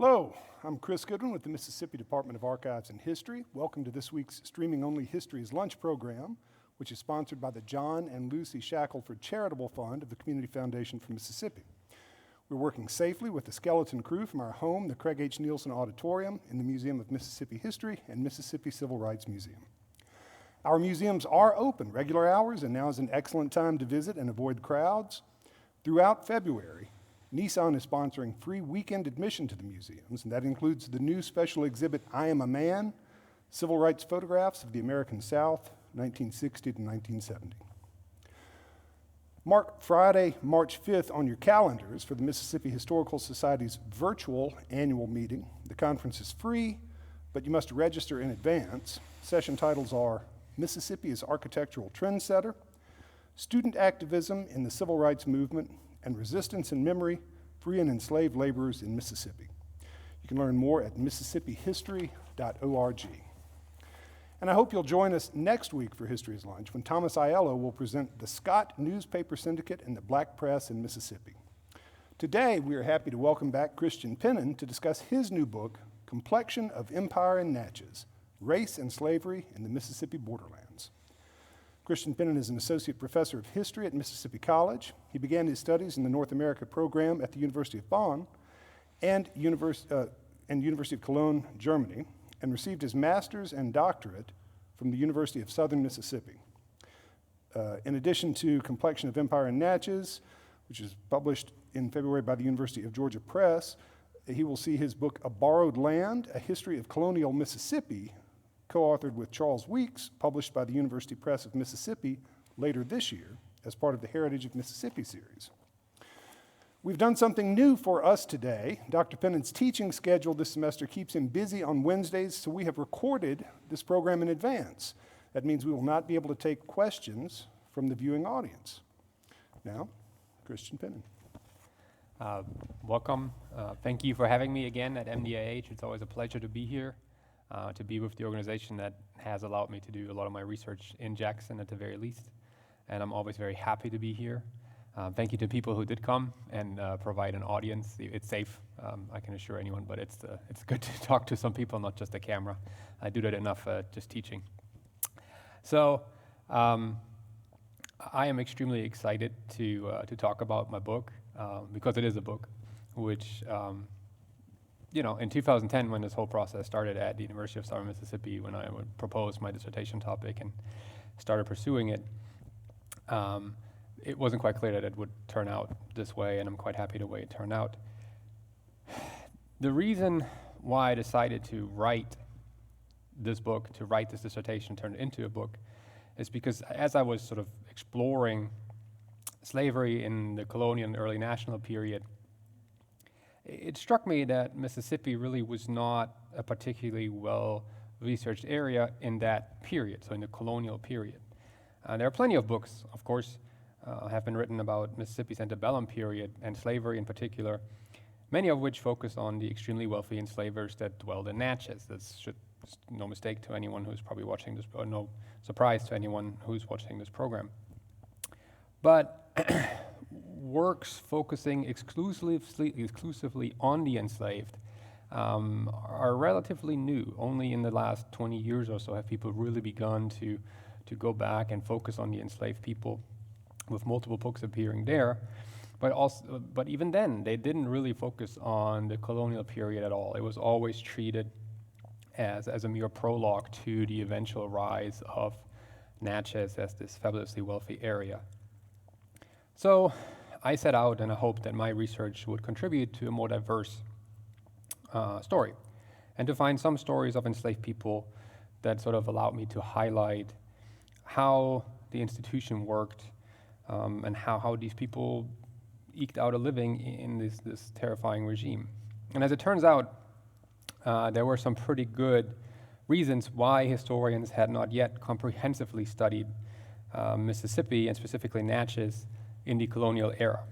Hello, I'm Chris Goodwin with the Mississippi Department of Archives and History. Welcome to this week's streaming-only History's Lunch program, which is sponsored by the John and Lucy Shackelford Charitable Fund of the Community Foundation for Mississippi. We're working safely with the skeleton crew from our home, the Craig H. Nielsen Auditorium in the Museum of Mississippi History and Mississippi Civil Rights Museum. Our museums are open regular hours, and now is an excellent time to visit and avoid crowds. Throughout February, Nissan is sponsoring free weekend admission to the museums, and that includes the new special exhibit, I Am a Man, Civil Rights Photographs of the American South, 1960 to 1970. Mark Friday, March 5th on your calendars for the Mississippi Historical Society's virtual annual meeting. The conference is free, but you must register in advance. Session titles are Mississippi as Architectural Trendsetter, Student Activism in the Civil Rights Movement, and Resistance and Memory, Free and Enslaved Laborers in Mississippi. You can learn more at mississippihistory.org. And I hope you'll join us next week for History's Lunch, when Thomas Aiello will present the Scott Newspaper Syndicate and the Black Press in Mississippi. Today, we are happy to welcome back Christian Pinnen to discuss his new book, Complexion of Empire in Natchez, Race and Slavery in the Mississippi Borderlands. Christian Pinnen is an associate professor of history at Mississippi College. He began his studies in the North America program at the University of Bonn and University of Cologne, Germany, and received his master's and doctorate from the University of Southern Mississippi. In addition to Complexion of Empire in Natchez, which is published in February by the University of Georgia Press, he will see his book, A Borrowed Land, A History of Colonial Mississippi, co-authored with Charles Weeks, published by the University Press of Mississippi later this year as part of the Heritage of Mississippi series. We've done something new for us today. Dr. Pinnen's teaching schedule this semester keeps him busy on Wednesdays, so we have recorded this program in advance. That means we will not be able to take questions from the viewing audience. Now, Christian Pinnen. Welcome. Thank you for having me again at MDIH. It's always a pleasure to be here. To be with the organization that has allowed me to do a lot of my research in Jackson at the very least. And I'm always very happy to be here. Thank you to people who did come and provide an audience. It's safe, I can assure anyone, but it's good to talk to some people, not just a camera. I do that enough just teaching. So I am extremely excited to talk about my book, because it is a book, which in 2010, when this whole process started at the University of Southern Mississippi, when I would propose my dissertation topic and started pursuing it, it wasn't quite clear that it would turn out this way, and I'm quite happy the way it turned out. The reason why I decided to write this book, to write this dissertation, turn it into a book, is because as I was sort of exploring slavery in the colonial and early national period, it struck me that Mississippi really was not a particularly well-researched area in that period, so in the colonial period. There are plenty of books, of course, have been written about Mississippi's antebellum period and slavery in particular, many of which focus on the extremely wealthy enslavers that dwelled in Natchez. This should no mistake to anyone who's probably watching this, or no surprise to anyone who's watching this program. But works focusing exclusively on the enslaved are relatively new. Only in the last 20 years or so have people really begun to go back and focus on the enslaved people, with multiple books appearing there. But even then, they didn't really focus on the colonial period at all. It was always treated as a mere prologue to the eventual rise of Natchez as this fabulously wealthy area. So I set out in a hope that my research would contribute to a more diverse story, and to find some stories of enslaved people that sort of allowed me to highlight how the institution worked, and how these people eked out a living in this terrifying regime. And as it turns out, there were some pretty good reasons why historians had not yet comprehensively studied Mississippi, and specifically Natchez, in the colonial era.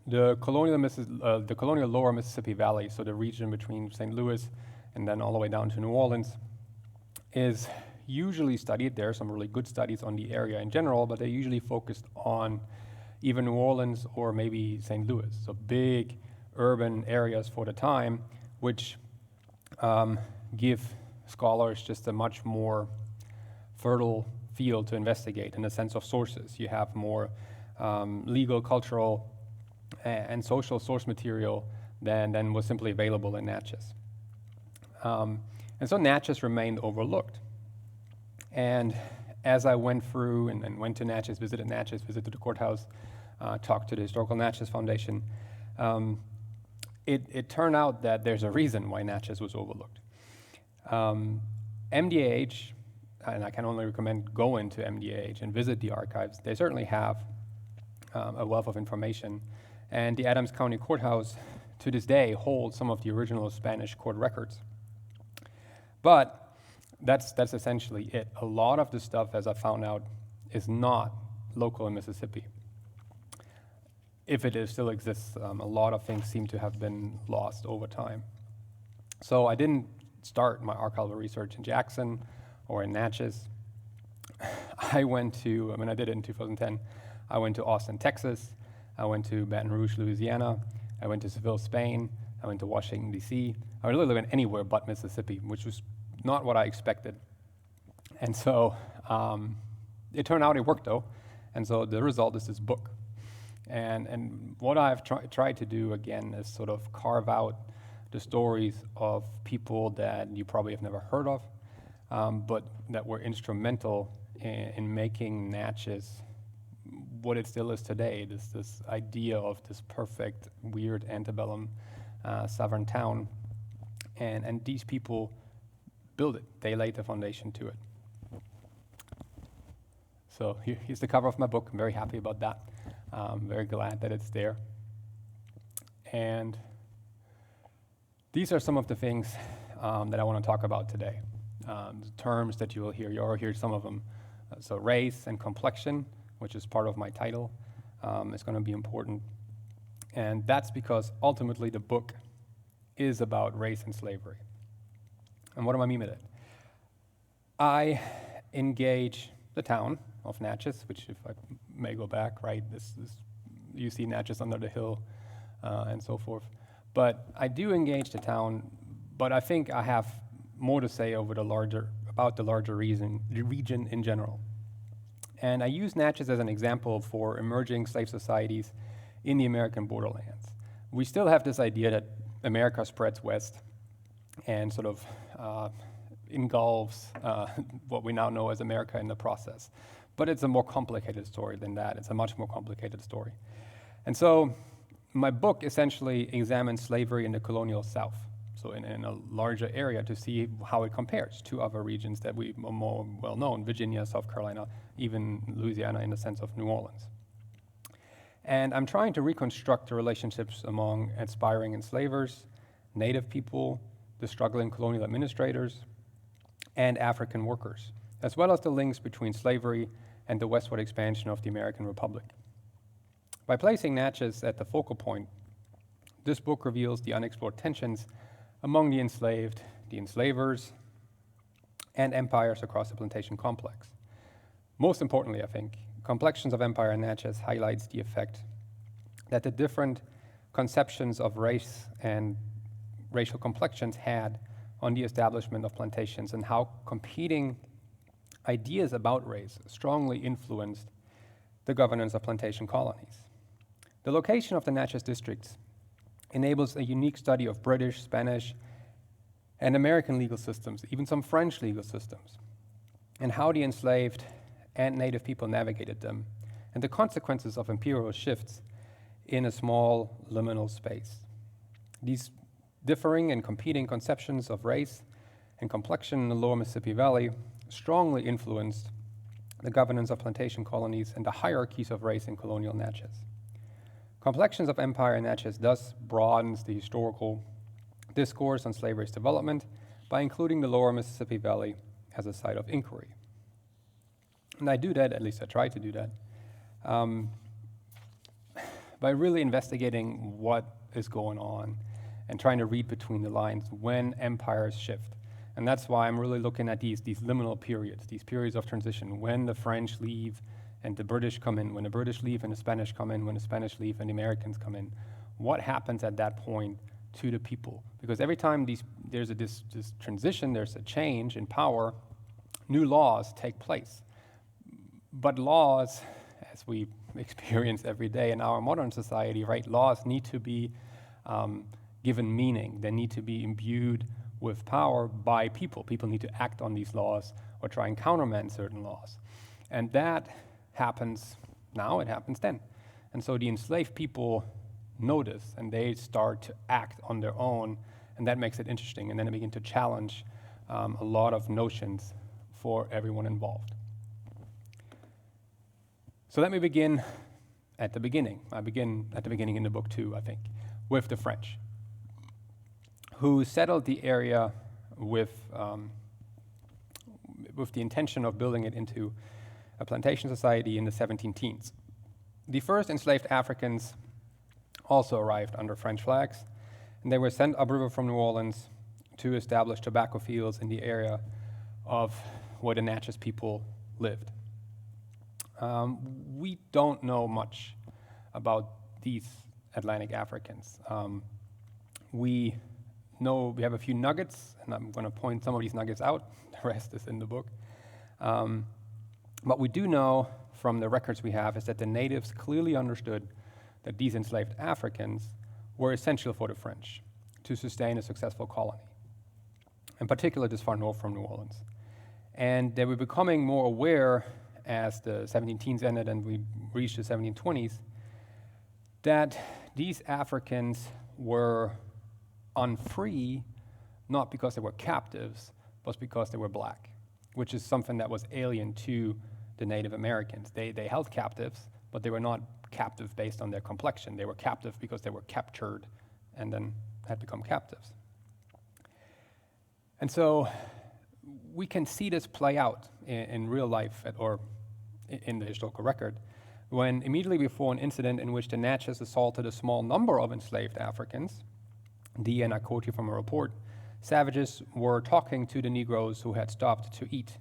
The colonial lower Mississippi Valley, so the region between St. Louis and then all the way down to New Orleans, is usually studied. There are some really good studies on the area in general, but they're usually focused on either New Orleans or maybe St. Louis, so big urban areas for the time, which give scholars just a much more fertile field to investigate in the sense of sources. You have more legal, cultural, and social source material than was simply available in Natchez. And so Natchez remained overlooked. And as I went through and went to Natchez, visited the courthouse, talked to the Historical Natchez Foundation, it turned out that there's a reason why Natchez was overlooked. MDAH, and I can only recommend going to MDAH and visit the archives. They certainly have a wealth of information. And the Adams County Courthouse, to this day, holds some of the original Spanish court records. But that's essentially it. A lot of the stuff, as I found out, is not local in Mississippi. If it still exists, a lot of things seem to have been lost over time. So I didn't start my archival research in Jackson or in Natchez. I did it in 2010. I went to Austin, Texas. I went to Baton Rouge, Louisiana. I went to Seville, Spain. I went to Washington, D.C. I really went anywhere but Mississippi, which was not what I expected. And so it turned out it worked, though. And so the result is this book. And what I've tried to do, again, is sort of carve out the stories of people that you probably have never heard of, but that were instrumental in making Natchez what it still is today, this idea of this perfect, weird antebellum sovereign town. And these people built it. They laid the foundation to it. So here's the cover of my book. I'm very happy about that. I'm very glad that it's there. And these are some of the things that I want to talk about today. The terms that you will hear, you'll hear some of them. So race and complexion, which is part of my title, is going to be important. And that's because ultimately the book is about race and slavery. And what do I mean with it? I engage the town of Natchez, which, if I may go back, right, you see Natchez under the hill and so forth. But I do engage the town, but I think I have more to say about the larger region in general. And I use Natchez as an example for emerging slave societies in the American borderlands. We still have this idea that America spreads west and sort of engulfs what we now know as America in the process. But it's a more complicated story than that. It's a much more complicated story. And so my book essentially examines slavery in the colonial South, so in a larger area, to see how it compares to other regions that we are more well known, Virginia, South Carolina, even Louisiana in the sense of New Orleans. And I'm trying to reconstruct the relationships among aspiring enslavers, Native people, the struggling colonial administrators, and African workers, as well as the links between slavery and the westward expansion of the American Republic. By placing Natchez at the focal point, this book reveals the unexplored tensions among the enslaved, the enslavers, and empires across the plantation complex. Most importantly, I think, Complexions of Empire in Natchez highlights the effect that the different conceptions of race and racial complexions had on the establishment of plantations, and how competing ideas about race strongly influenced the governance of plantation colonies. The location of the Natchez District enables a unique study of British, Spanish, and American legal systems, even some French legal systems, and how the enslaved and Native people navigated them, and the consequences of imperial shifts in a small liminal space. These differing and competing conceptions of race and complexion in the lower Mississippi Valley strongly influenced the governance of plantation colonies and the hierarchies of race in colonial Natchez. Complexions of Empire in Natchez thus broadens the historical discourse on slavery's development by including the lower Mississippi Valley as a site of inquiry. And I do that, at least I try to do that, by really investigating what is going on and trying to read between the lines when empires shift. And that's why I'm really looking at these liminal periods, these periods of transition, when the French leave and the British come in, when the British leave and the Spanish come in, when the Spanish leave and the Americans come in. what happens at that point to the people. Because every time there's this transition, there's a change in power, new laws take place. But laws, as we experience every day in our modern society, right, laws need to be given meaning. They need to be imbued with power by people. People need to act on these laws or try and countermand certain laws. And that happens now, it happens then. And so the enslaved people notice and they start to act on their own, and that makes it interesting. And then they begin to challenge a lot of notions for everyone involved. So let me begin at the beginning. I begin at the beginning in the book too, I think, with the French, who settled the area with the intention of building it into a plantation society in the 17 teens. The first enslaved Africans also arrived under French flags, and they were sent upriver from New Orleans to establish tobacco fields in the area of where the Natchez people lived. We don't know much about these Atlantic Africans. We know we have a few nuggets, and I'm going to point some of these nuggets out. The rest is in the book. What we do know from the records we have is that the natives clearly understood that these enslaved Africans were essential for the French to sustain a successful colony, in particular this far north from New Orleans. And they were becoming more aware as the 17 teens ended and we reached the 1720s, that these Africans were unfree, not because they were captives, but because they were black, which is something that was alien to the Native Americans. They held captives, but they were not captive based on their complexion. They were captive because they were captured and then had become captives. And so we can see this play out in real life or in the historical record when immediately before an incident in which the Natchez assaulted a small number of enslaved Africans, and I quote you from a report, savages were talking to the Negroes who had stopped to eat,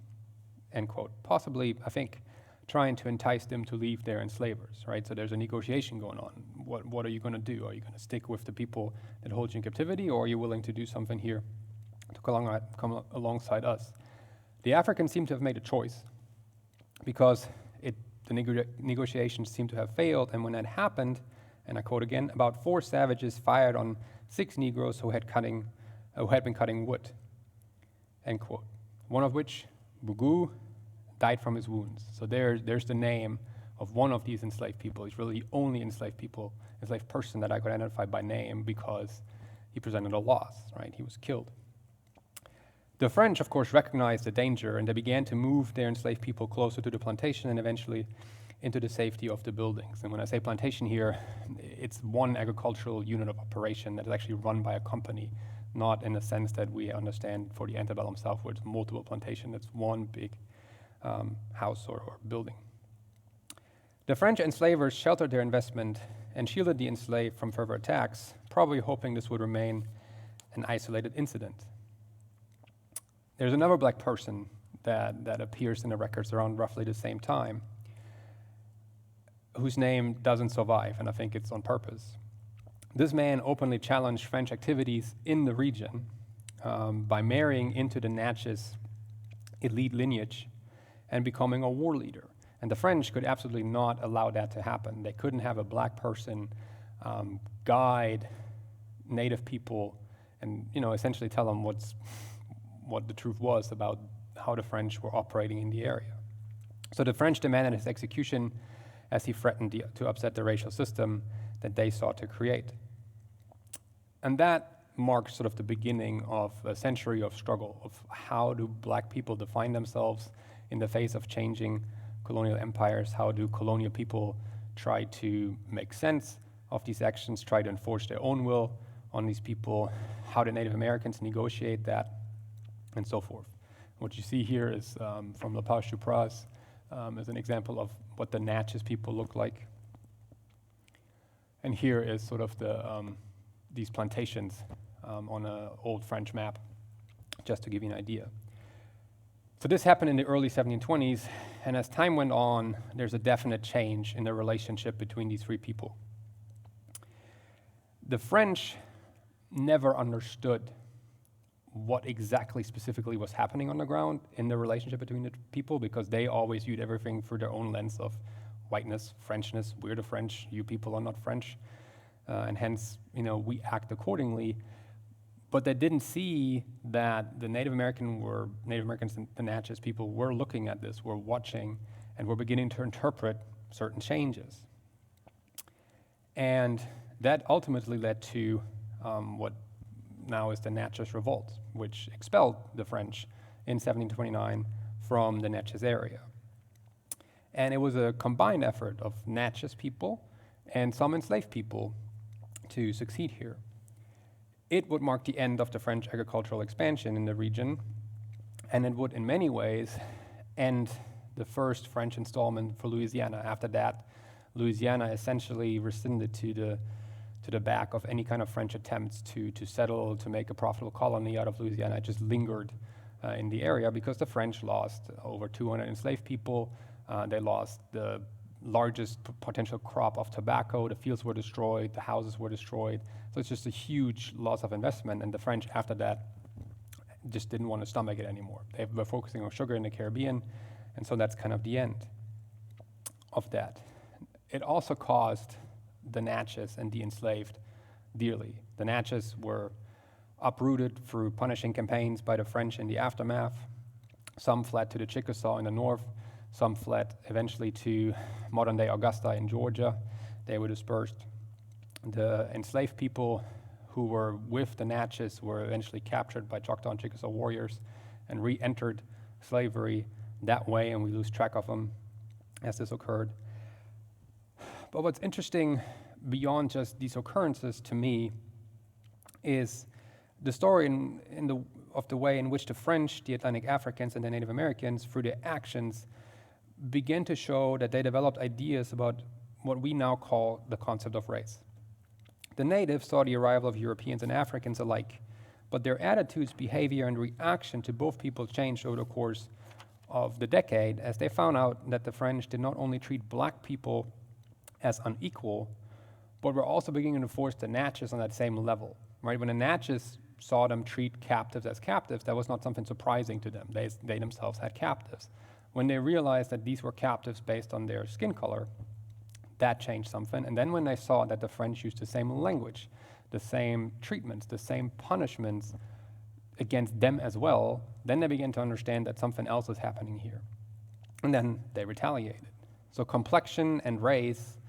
end quote. Possibly, I think, trying to entice them to leave their enslavers, right? So there's a negotiation going on. What are you going to do? Are you going to stick with the people that hold you in captivity, or are you willing to do something here to come alongside us? The Africans seem to have made a choice because the negotiations seem to have failed, and when that happened, and I quote again, about 4 savages fired on 6 Negroes who had been cutting wood, end quote. One of which, Bugu, died from his wounds. So there's the name of one of these enslaved people. He's really the only enslaved person that I could identify by name because he presented a loss, right? He was killed. The French, of course, recognized the danger, and they began to move their enslaved people closer to the plantation and eventually into the safety of the buildings. And when I say plantation here, it's one agricultural unit of operation that is actually run by a company, not in the sense that we understand for the antebellum South, where it's multiple plantation. It's one big house or building. The French enslavers sheltered their investment and shielded the enslaved from further attacks, probably hoping this would remain an isolated incident. There's another black person that appears in the records around roughly the same time, whose name doesn't survive, and I think it's on purpose. This man openly challenged French activities in the region by marrying into the Natchez elite lineage and becoming a war leader. And the French could absolutely not allow that to happen. They couldn't have a black person guide native people and essentially tell them what the truth was about how the French were operating in the area. So the French demanded his execution as he threatened to upset the racial system that they sought to create. And that marks sort of the beginning of a century of struggle of how do black people define themselves in the face of changing colonial empires. How do colonial people try to make sense of these actions, try to enforce their own will on these people? How do Native Americans negotiate that, and so forth. What you see here is from La Page du Pras as an example of what the Natchez people look like. And here is sort of these plantations on an old French map, just to give you an idea. So this happened in the early 1720s, and as time went on, there's a definite change in the relationship between these 3 people. The French never understood what exactly specifically was happening on the ground in the relationship between the people, because they always viewed everything through their own lens of whiteness, Frenchness, we're the French, you people are not French, and hence, we act accordingly. But they didn't see that the Native Americans and the Natchez people were looking at this, were watching, and were beginning to interpret certain changes. And that ultimately led to what now is the Natchez Revolt, which expelled the French in 1729 from the Natchez area. And it was a combined effort of Natchez people and some enslaved people to succeed here. It would mark the end of the French agricultural expansion in the region, and it would in many ways end the first French installment for Louisiana. After that, Louisiana essentially rescinded to the back of any kind of French attempts to settle, to make a profitable colony out of Louisiana. It just lingered in the area because the French lost over 200 enslaved people. They lost the largest potential crop of tobacco. The fields were destroyed, the houses were destroyed. So it's just a huge loss of investment, and the French after that just didn't want to stomach it anymore. They were focusing on sugar in the Caribbean, and so that's kind of the end of that. It also caused the Natchez and the enslaved dearly. The Natchez were uprooted through punishing campaigns by the French in the aftermath. Some fled to the Chickasaw in the north. Some fled eventually to modern-day Augusta in Georgia. They were dispersed. The enslaved people who were with the Natchez were eventually captured by Choctaw and Chickasaw warriors and re-entered slavery that way, and we lose track of them as this occurred. But what's interesting beyond just these occurrences to me is the story of the way in which the French, the Atlantic Africans, and the Native Americans, through their actions, began to show that they developed ideas about what we now call the concept of race. The natives saw the arrival of Europeans and Africans alike, but their attitudes, behavior, and reaction to both people changed over the course of the decade as they found out that the French did not only treat black people as unequal, but were also beginning to force the Natchez on that same level, right? When the Natchez saw them treat captives as captives, that was not something surprising to them. They themselves had captives. When they realized that these were captives based on their skin color, that changed something. And then when they saw that the French used the same language, the same treatments, the same punishments against them as well, then they began to understand that something else was happening here. And then they retaliated. So complexion and race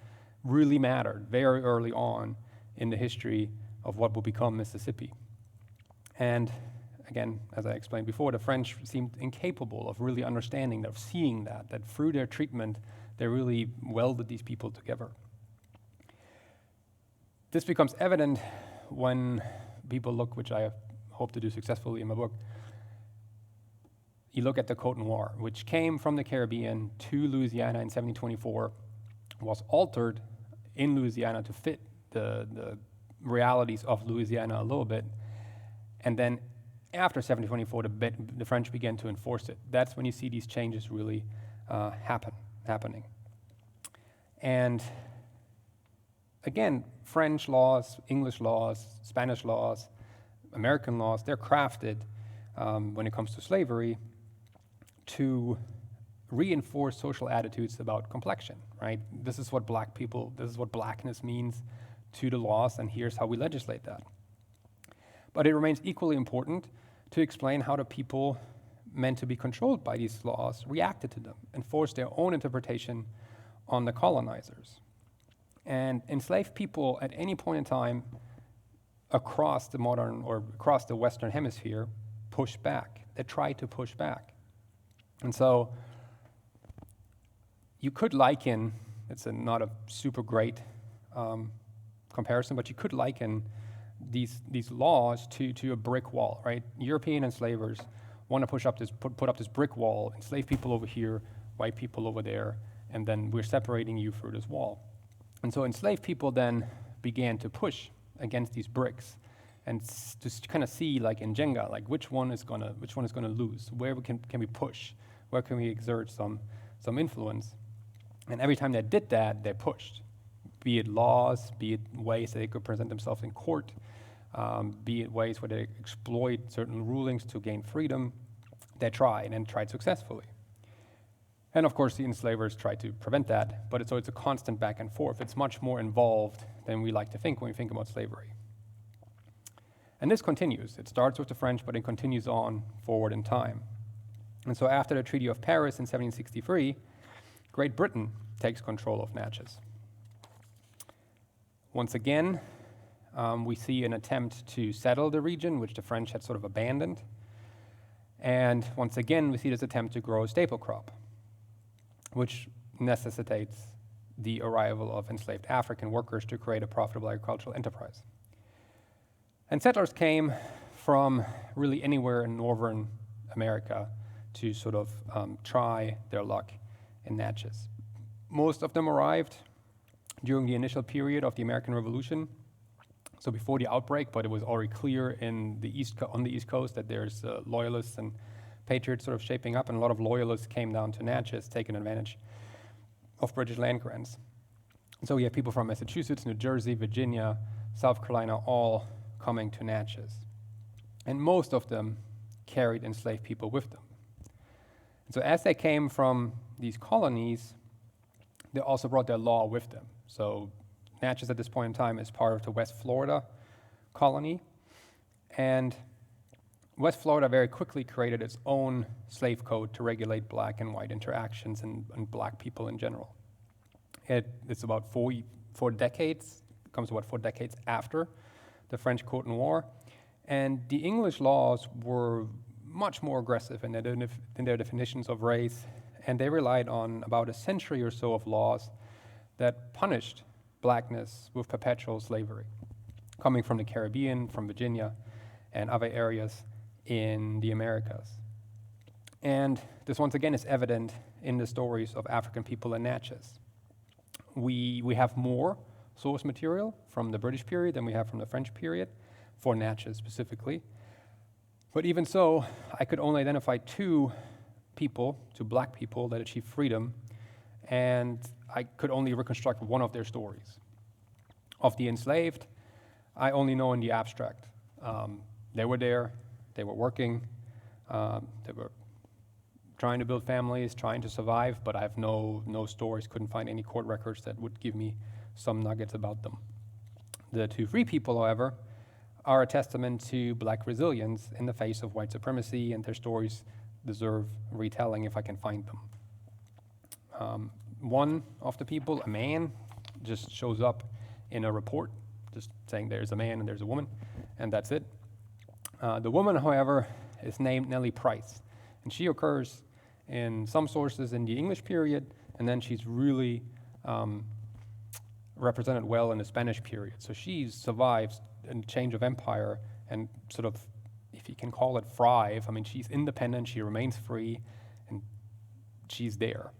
really mattered very early on in the history of what will become Mississippi. And again, as I explained before, the French seemed incapable of really understanding that, of seeing that through their treatment, they really welded these people together. This becomes evident when people look, which I hope to do successfully in my book, you look at the Côte Noire, which came from the Caribbean to Louisiana in 1724, was altered in Louisiana to fit the realities of Louisiana a little bit, and then after 1724, the French began to enforce it. That's when you see these changes really happening. And again, French laws, English laws, Spanish laws, American laws, they're crafted when it comes to slavery to reinforce social attitudes about complexion, right? This is what blackness means to the laws, and here's how we legislate that. But it remains equally important to explain how the people meant to be controlled by these laws reacted to them and forced their own interpretation on the colonizers. And enslaved people at any point in time across the modern or across the Western Hemisphere pushed back. They tried to push back. And so you could liken, it's not a super great comparison, but you could liken these laws to a brick wall, right? European enslavers want to put up this brick wall, enslave people over here, white people over there, and then we're separating you through this wall. And so enslaved people then began to push against these bricks and to kind of see, like in Jenga, like which one is gonna lose? Where can we push? Where can we exert some influence? And every time they did that, they pushed. be it laws, be it ways that they could present themselves in court, be it ways where they exploit certain rulings to gain freedom. They tried and tried successfully. And of course, the enslavers tried to prevent that, but it's a constant back and forth. It's much more involved than we like to think when we think about slavery. And this continues. It starts with the French, but it continues on forward in time. And so after the Treaty of Paris in 1763, Great Britain takes control of Natchez. Once again, we see an attempt to settle the region, which the French had sort of abandoned. And once again, we see this attempt to grow a staple crop, which necessitates the arrival of enslaved African workers to create a profitable agricultural enterprise. And settlers came from really anywhere in northern America to sort of try their luck in Natchez. Most of them arrived during the initial period of the American Revolution, so before the outbreak, but it was already clear on the East Coast that there's loyalists and patriots sort of shaping up, and a lot of loyalists came down to Natchez, taking advantage of British land grants. So we have people from Massachusetts, New Jersey, Virginia, South Carolina, all coming to Natchez. And most of them carried enslaved people with them. So as they came from these colonies, they also brought their law with them. So Natchez at this point in time is part of the West Florida colony, and West Florida very quickly created its own slave code to regulate black and white interactions and black people in general. It's about 4 decades, comes about 4 decades after the French Cotton War, and the English laws were much more aggressive in their definitions of race, and they relied on about a century or so of laws that punished blackness with perpetual slavery, coming from the Caribbean, from Virginia, and other areas in the Americas. And this once again is evident in the stories of African people in Natchez. We have more source material from the British period than we have from the French period, for Natchez specifically. But even so, I could only identify 2 black people that achieved freedom, and I could only reconstruct one of their stories. Of the enslaved, I only know in the abstract. They were there, they were working, they were trying to build families, trying to survive, but I have no stories, couldn't find any court records that would give me some nuggets about them. The 2 free people, however, are a testament to black resilience in the face of white supremacy, and their stories deserve retelling if I can find them. One of the people, a man, just shows up in a report, just saying there's a man and there's a woman, and that's it. The woman, however, is named Nellie Price, and she occurs in some sources in the English period, and then she's really represented well in the Spanish period. So she survives a change of empire and sort of, if you can call it, thrive. I mean, she's independent, she remains free, and she's there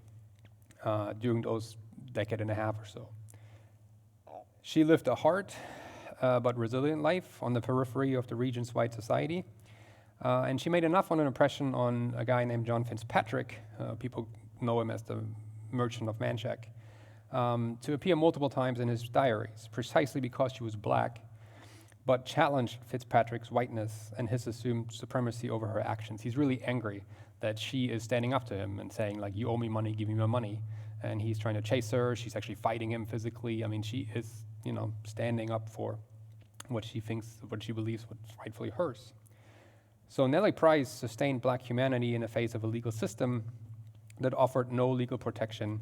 during those decade and a half or so. She lived a hard but resilient life on the periphery of the region's white society, and she made enough of an impression on a guy named John Fitzpatrick, people know him as the Merchant of Manchac, to appear multiple times in his diaries, precisely because she was black, but challenged Fitzpatrick's whiteness and his assumed supremacy over her actions. He's really angry that she is standing up to him and saying, like, you owe me money, give me my money. And he's trying to chase her. She's actually fighting him physically. I mean, she is, standing up for what she believes was rightfully hers. So Nellie Price sustained black humanity in the face of a legal system that offered no legal protection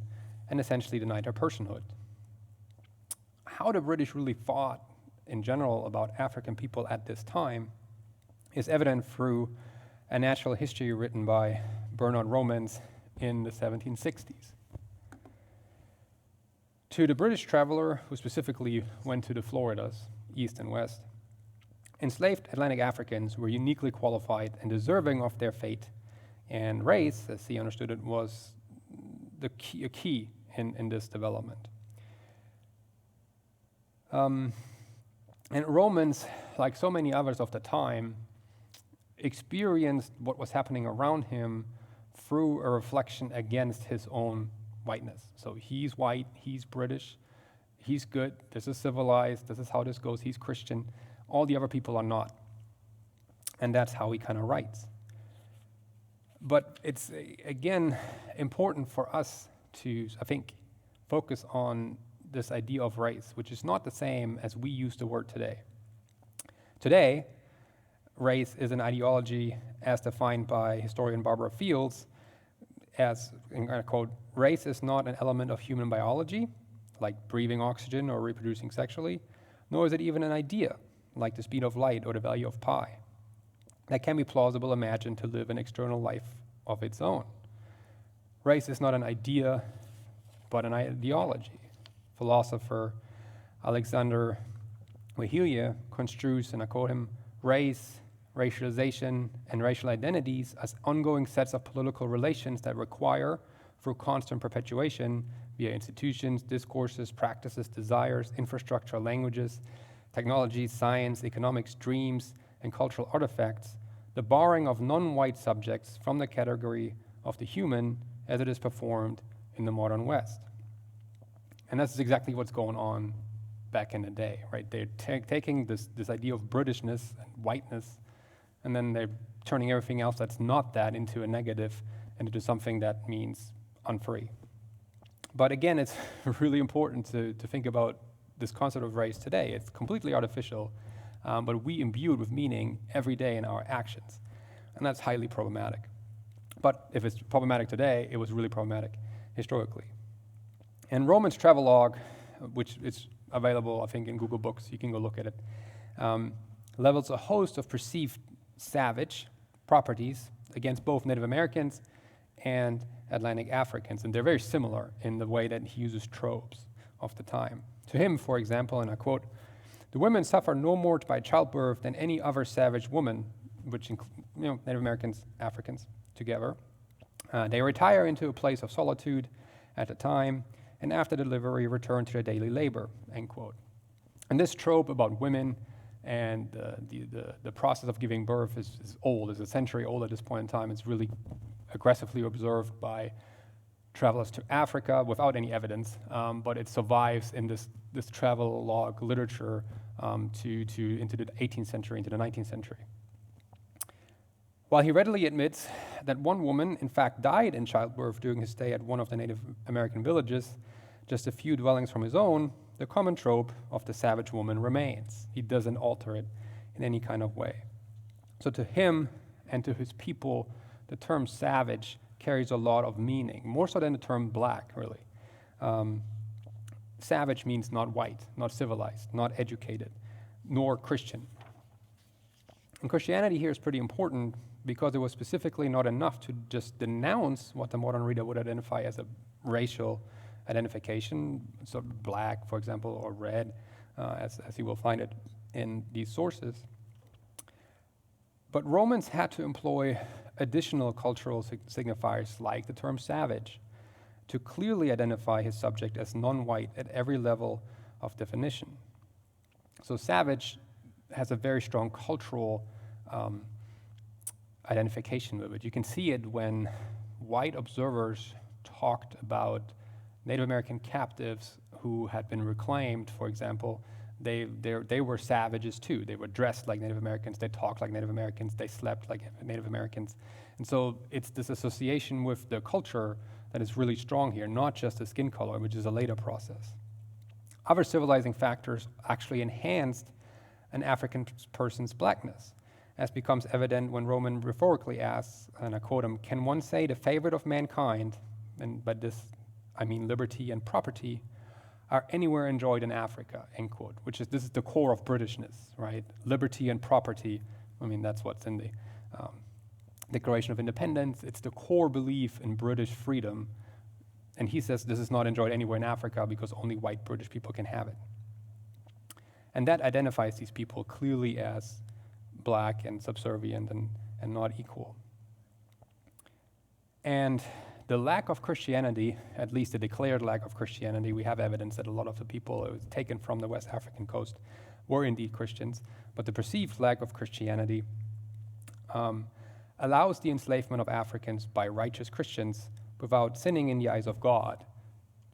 and essentially denied her personhood. How the British really thought in general about African people at this time is evident through a natural history written by Bernard Romans in the 1760s. To the British traveler who specifically went to the Floridas, east and west, enslaved Atlantic Africans were uniquely qualified and deserving of their fate, and race, as he understood it, was a key in this development. And Romans, like so many others of the time, experienced what was happening around him through a reflection against his own whiteness. So he's white, he's British, he's good, this is civilized, this is how this goes, he's Christian, all the other people are not. And that's how he kind of writes. But it's, again, important for us to, I think, focus on this idea of race, which is not the same as we use the word today. Today, race is an ideology as defined by historian Barbara Fields as, and I quote, race is not an element of human biology, like breathing oxygen or reproducing sexually, nor is it even an idea, like the speed of light or the value of pi, that can be plausible imagined to live an external life of its own. Race is not an idea, but an ideology. Philosopher Alexander Weheliya construes, and I quote him, race, racialization, and racial identities as ongoing sets of political relations that require, through constant perpetuation, via institutions, discourses, practices, desires, infrastructure, languages, technologies, science, economics, dreams, and cultural artifacts, the barring of non-white subjects from the category of the human as it is performed in the modern West. And that's exactly what's going on back in the day, right? They're taking this idea of Britishness and whiteness, and then they're turning everything else that's not that into a negative and into something that means unfree. But again, it's really important to think about this concept of race today. It's completely artificial, but we imbue it with meaning every day in our actions, and that's highly problematic. But if it's problematic today, it was really problematic historically. And Roman's travelogue, which is available, I think, in Google Books, you can go look at it, levels a host of perceived savage properties against both Native Americans and Atlantic Africans, and they're very similar in the way that he uses tropes of the time. To him, for example, and I quote, "The women suffer no more by childbirth than any other savage woman," which include, Native Americans, Africans together. They retire into a place of solitude at the time, and after delivery return to their daily labor, end quote. And this trope about women and the process of giving birth is old, is a century old at this point in time. It's really aggressively observed by travelers to Africa without any evidence, but it survives in this travelogue literature into the 18th century, into the 19th century. While he readily admits that one woman, in fact, died in childbirth during his stay at one of the Native American villages, just a few dwellings from his own, the common trope of the savage woman remains. He doesn't alter it in any kind of way. So to him and to his people, the term savage carries a lot of meaning, more so than the term black, really. Savage means not white, not civilized, not educated, nor Christian. And Christianity here is pretty important because it was specifically not enough to just denounce what the modern reader would identify as a racial identification, so black, for example, or red, as he will find it in these sources. But Romans had to employ additional cultural signifiers like the term savage to clearly identify his subject as non-white at every level of definition. So savage has a very strong cultural identification with it. You can see it when white observers talked about Native American captives who had been reclaimed, for example. They were savages too. They were dressed like Native Americans, they talked like Native Americans, they slept like Native Americans. And so it's this association with the culture that is really strong here, not just the skin color, which is a later process. Other civilizing factors actually enhanced an African person's blackness, as becomes evident when Roman rhetorically asks, and I quote him, "Can one say the favorite of mankind," and by this I mean liberty and property, "are anywhere enjoyed in Africa," end quote, this is the core of Britishness, right? Liberty and property, I mean, that's what's in the Declaration of Independence. It's the core belief in British freedom. And he says this is not enjoyed anywhere in Africa because only white British people can have it. And that identifies these people clearly as black and subservient and not equal. And the lack of Christianity, at least the declared lack of Christianity, we have evidence that a lot of the people it was taken from the West African coast were indeed Christians, but the perceived lack of Christianity allows the enslavement of Africans by righteous Christians without sinning in the eyes of God.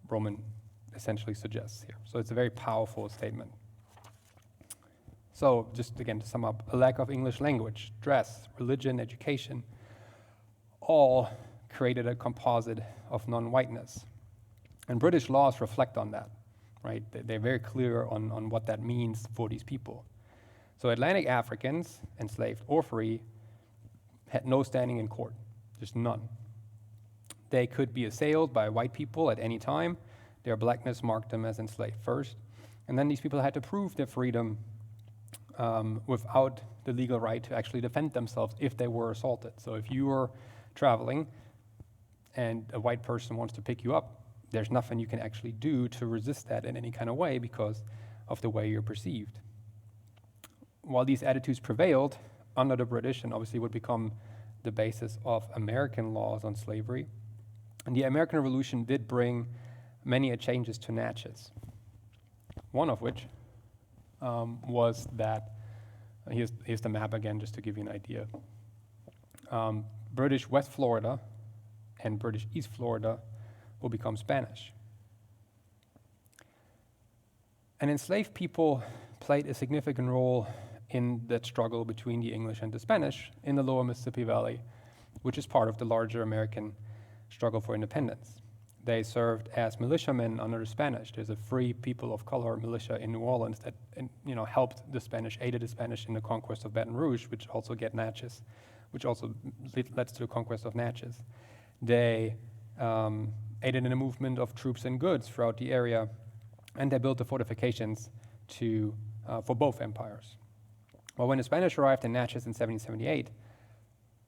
Roman essentially suggests here. So it's a very powerful statement. So just again to sum up, a lack of English language, dress, religion, education, all created a composite of non-whiteness. And British laws reflect on that, right? They're very clear on what that means for these people. So Atlantic Africans, enslaved or free, had no standing in court, just none. They could be assailed by white people at any time. Their blackness marked them as enslaved first. And then these people had to prove their freedom without the legal right to actually defend themselves if they were assaulted. So if you were traveling and a white person wants to pick you up, there's nothing you can actually do to resist that in any kind of way because of the way you're perceived. While these attitudes prevailed under the British and obviously would become the basis of American laws on slavery, and the American Revolution did bring many changes to Natchez. One of which was that, here's the map again just to give you an idea. British West Florida and British East Florida will become Spanish. And enslaved people played a significant role in that struggle between the English and the Spanish in the lower Mississippi Valley, which is part of the larger American struggle for independence. They served as militiamen under the Spanish. There's a free people of color militia in New Orleans that helped the Spanish, aided the Spanish in the conquest of Baton Rouge, which also led to the conquest of Natchez. They aided in the movement of troops and goods throughout the area, and they built the fortifications for both empires. Well, when the Spanish arrived in Natchez in 1778,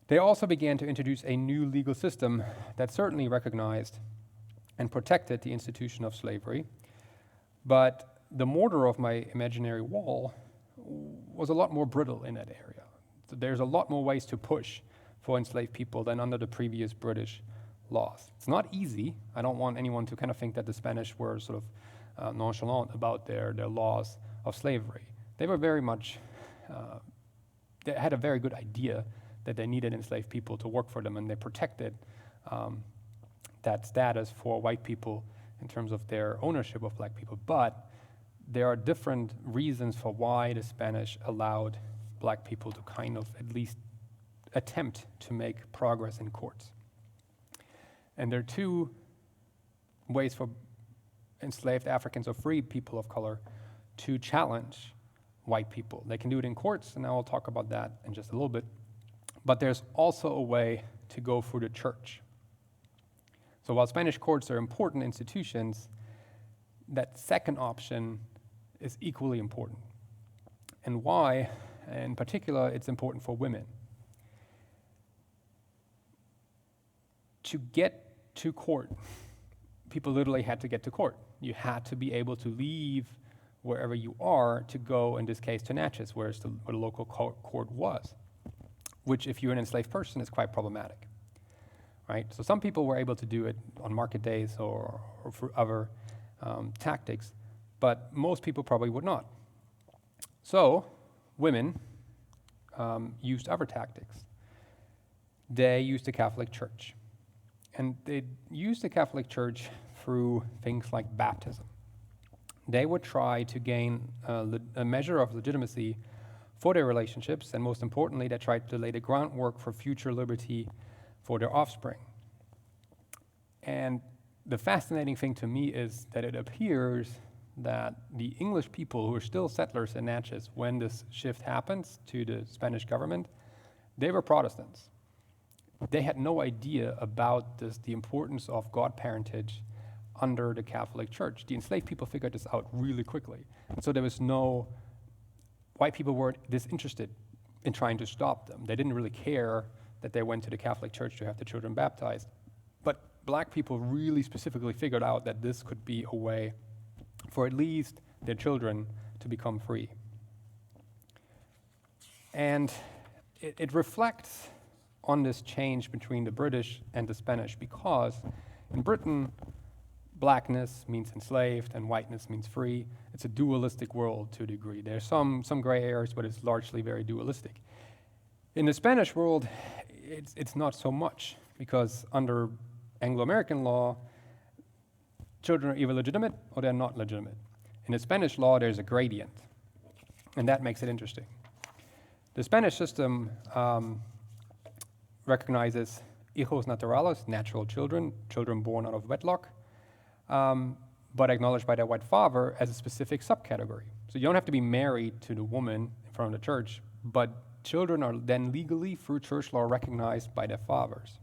they also began to introduce a new legal system that certainly recognized and protected the institution of slavery, but the mortar of my imaginary wall was a lot more brittle in that area. So there's a lot more ways to push for enslaved people than under the previous British laws. It's not easy. I don't want anyone to kind of think that the Spanish were sort of nonchalant about their laws of slavery. They were very much, they had a very good idea that they needed enslaved people to work for them, and they protected that status for white people in terms of their ownership of black people. But there are different reasons for why the Spanish allowed black people to kind of at least attempt to make progress in courts. And there are two ways for enslaved Africans or free people of color to challenge white people. They can do it in courts, and I will talk about that in just a little bit. But there's also a way to go through the church. So while Spanish courts are important institutions, that second option is equally important. And why? In particular, it's important for women. To get to court, people literally had to get to court. You had to be able to leave wherever you are to go, in this case, to Natchez, where the local court was, which, if you're an enslaved person, is quite problematic. Right? So some people were able to do it on market days or through other tactics, but most people probably would not. So women used other tactics. They used the Catholic Church. And they used the Catholic Church through things like baptism. They would try to gain a measure of legitimacy for their relationships, and most importantly, they tried to lay the groundwork for future liberty for their offspring. And the fascinating thing to me is that it appears that the English people who were still settlers in Natchez when this shift happens to the Spanish government, they were Protestants. They had no idea about the importance of godparentage under the Catholic Church. The enslaved people figured this out really quickly. So there was white people weren't disinterested in trying to stop them. They didn't really care that they went to the Catholic Church to have the children baptized. But black people really specifically figured out that this could be a way for at least their children to become free. And it reflects on this change between the British and the Spanish, because in Britain, blackness means enslaved and whiteness means free. It's a dualistic world to a degree. There's some gray areas, but it's largely very dualistic. In the Spanish world, it's not so much, because under Anglo-American law, children are either legitimate or they're not legitimate. In the Spanish law, there's a gradient, and that makes it interesting. The Spanish system recognizes hijos naturales, natural children, children born out of wedlock, but acknowledged by their white father as a specific subcategory. So you don't have to be married to the woman in front of the church, but children are then legally, through church law, recognized by their fathers.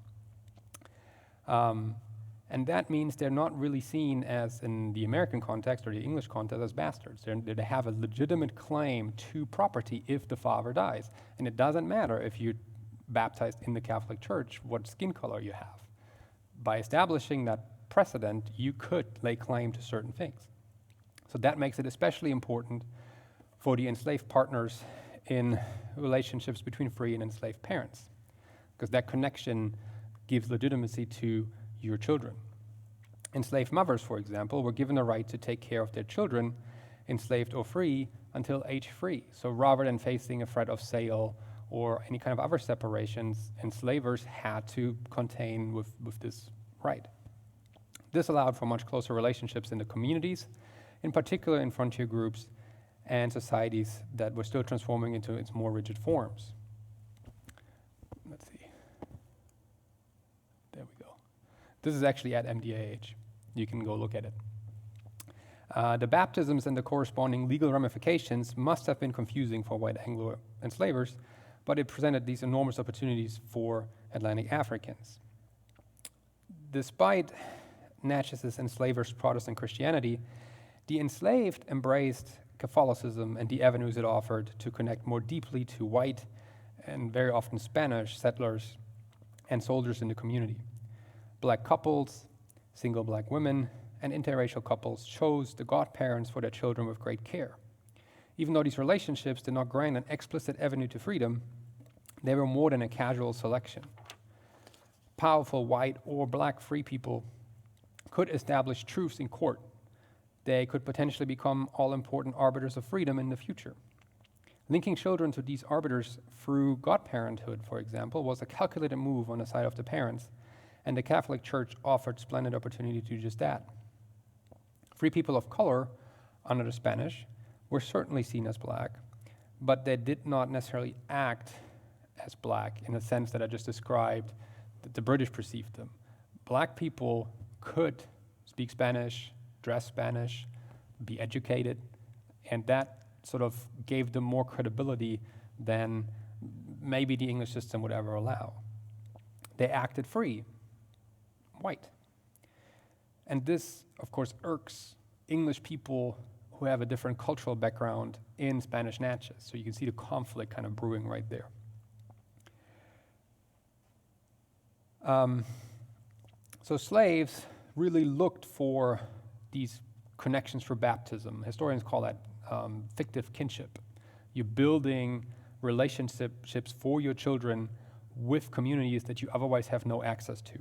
And that means they're not really seen as, in the American context or the English context, as bastards. They have a legitimate claim to property if the father dies. And it doesn't matter if you're baptized in the Catholic Church what skin color you have. By establishing that precedent, you could lay claim to certain things. So that makes it especially important for the enslaved partners in relationships between free and enslaved parents, because that connection gives legitimacy to your children. Enslaved mothers, for example, were given the right to take care of their children, enslaved or free, until age 3. So rather than facing a threat of sale or any kind of other separations, enslavers had to contain with this right. This allowed for much closer relationships in the communities, in particular in frontier groups and societies that were still transforming into its more rigid forms. Let's see. There we go. This is actually at MDAH. You can go look at it. The baptisms and the corresponding legal ramifications must have been confusing for white Anglo enslavers, but it presented these enormous opportunities for Atlantic Africans. Despite Natchez's enslavers' Protestant Christianity, the enslaved embraced Catholicism and the avenues it offered to connect more deeply to white and very often Spanish settlers and soldiers in the community. Black couples, single black women, and interracial couples chose the godparents for their children with great care. Even though these relationships did not grant an explicit avenue to freedom, they were more than a casual selection. Powerful white or black free people could establish truths in court. They could potentially become all-important arbiters of freedom in the future. Linking children to these arbiters through godparenthood, for example, was a calculated move on the side of the parents, and the Catholic Church offered splendid opportunity to do just that. Free people of color, under the Spanish, were certainly seen as black, but they did not necessarily act as black in the sense that I just described that the British perceived them. Black people could speak Spanish, dress Spanish, be educated, and that sort of gave them more credibility than maybe the English system would ever allow. They acted free, white. And this, of course, irks English people who have a different cultural background in Spanish Natchez. So you can see the conflict kind of brewing right there. So slaves really looked for these connections for baptism. Historians call that fictive kinship. You're building relationships for your children with communities that you otherwise have no access to.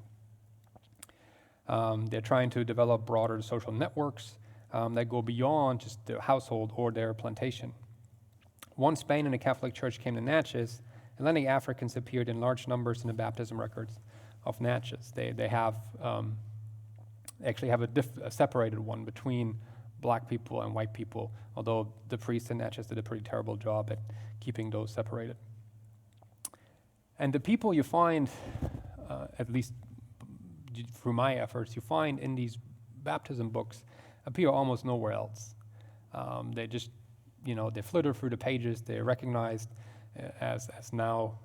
They're trying to develop broader social networks that go beyond just their household or their plantation. Once Spain and the Catholic Church came to Natchez, Atlantic Africans appeared in large numbers in the baptism records of Natchez. They have actually have a separated one between black people and white people, although the priests in Natchez did a pretty terrible job at keeping those separated. And the people you find, at least through my efforts, you find in these baptism books appear almost nowhere else. They just, they flitter through the pages. They're recognized as now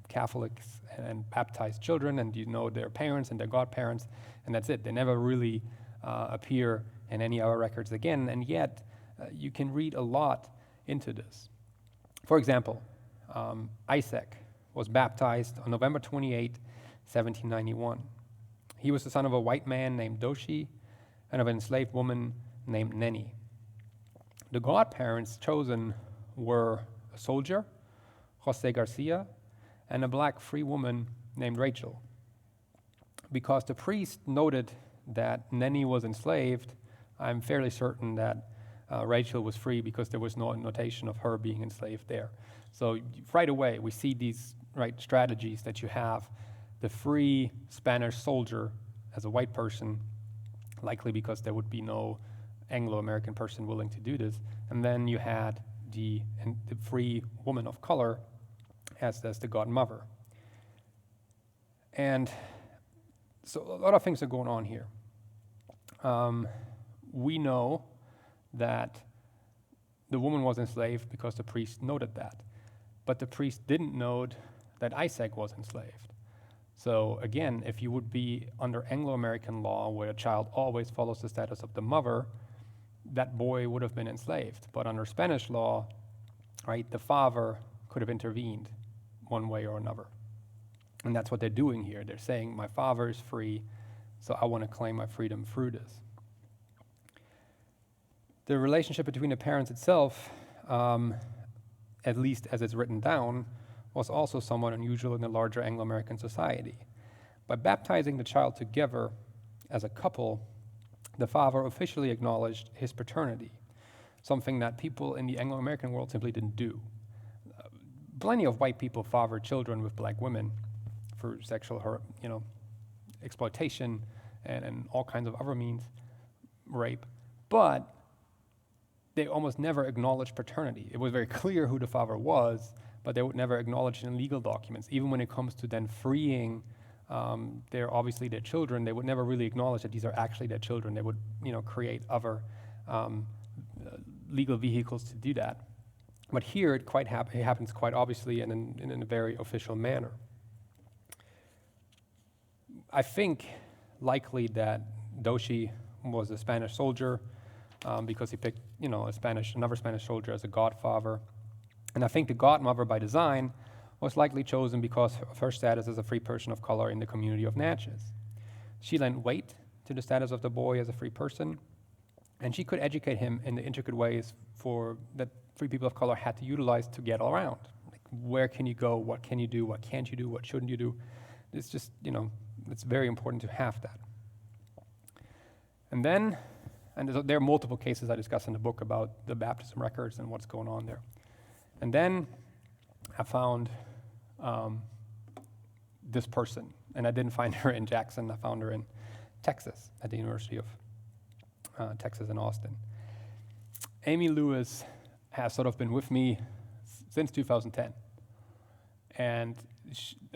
Catholics and baptized children, and their parents and their godparents, and that's it. They never really appear in any other records again, and yet you can read a lot into this. For example, Isaac was baptized on November 28, 1791. He was the son of a white man named Doshi and of an enslaved woman named Nenny. The godparents chosen were a soldier, Jose Garcia, and a black free woman named Rachel. Because the priest noted that Nenny was enslaved, I'm fairly certain that Rachel was free because there was no notation of her being enslaved there. So right away, we see these strategies that you have. The free Spanish soldier as a white person likely because there would be no Anglo-American person willing to do this. And then you had the free woman of color as the godmother. And so a lot of things are going on here. We know that the woman was enslaved because the priest noted that. But the priest didn't note that Isaac was enslaved. So again, if you would be under Anglo-American law, where a child always follows the status of the mother, that boy would have been enslaved. But under Spanish law, right, the father could have intervened one way or another. And that's what they're doing here. They're saying, my father is free, so I want to claim my freedom through this. The relationship between the parents itself, at least as it's written down, was also somewhat unusual in the larger Anglo-American society. By baptizing the child together as a couple, the father officially acknowledged his paternity, something that people in the Anglo-American world simply didn't do. Plenty of white people father children with black women for sexual, exploitation and all kinds of other means, rape, but they almost never acknowledged paternity. It was very clear who the father was, but they would never acknowledge it in legal documents. Even when it comes to then freeing obviously their children, they would never really acknowledge that these are actually their children. They would, create other legal vehicles to do that. But here it happens quite obviously and in a very official manner. I think likely that Doshi was a Spanish soldier because he picked, another Spanish soldier as a godfather. And I think the godmother by design was likely chosen because of her status as a free person of color in the community of Natchez. She lent weight to the status of the boy as a free person, and she could educate him in the intricate ways that free people of color had to utilize to get around. Like, where can you go? What can you do? What can't you do? What shouldn't you do? It's just, it's very important to have that. And then, there are multiple cases I discuss in the book about the baptism records and what's going on there. And then I found this person, and I didn't find her in Jackson. I found her in Texas at the University of Texas in Austin. Amy Lewis has sort of been with me since 2010. And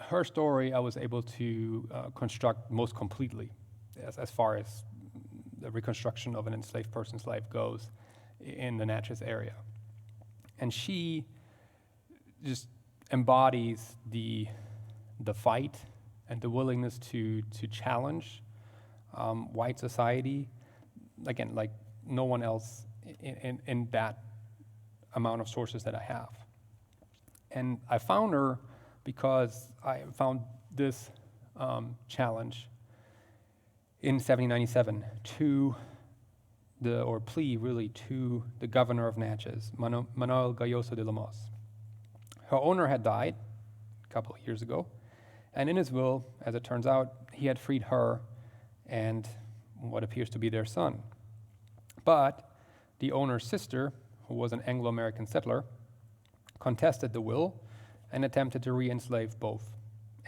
her story I was able to construct most completely as far as the reconstruction of an enslaved person's life goes in the Natchez area. And she just embodies the fight and the willingness to challenge white society, again, like no one else in that amount of sources that I have. And I found her because I found this challenge in 1797 to the governor of Natchez, Manuel Galloso de Lemos. Her owner had died a couple of years ago, and in his will, as it turns out, he had freed her and what appears to be their son. But the owner's sister, who was an Anglo-American settler, contested the will and attempted to re-enslave both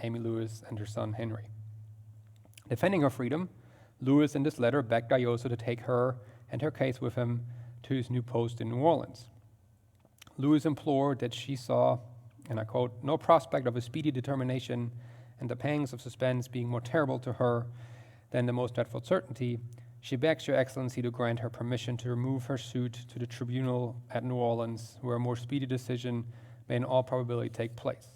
Amy Lewis and her son Henry. Defending her freedom, Lewis in this letter begged Galloso to take her and her case with him to his new post in New Orleans. Lewis implored that she saw, and I quote, "no prospect of a speedy determination, and the pangs of suspense being more terrible to her than the most dreadful certainty, she begs your excellency to grant her permission to remove her suit to the tribunal at New Orleans, where a more speedy decision may in all probability take place."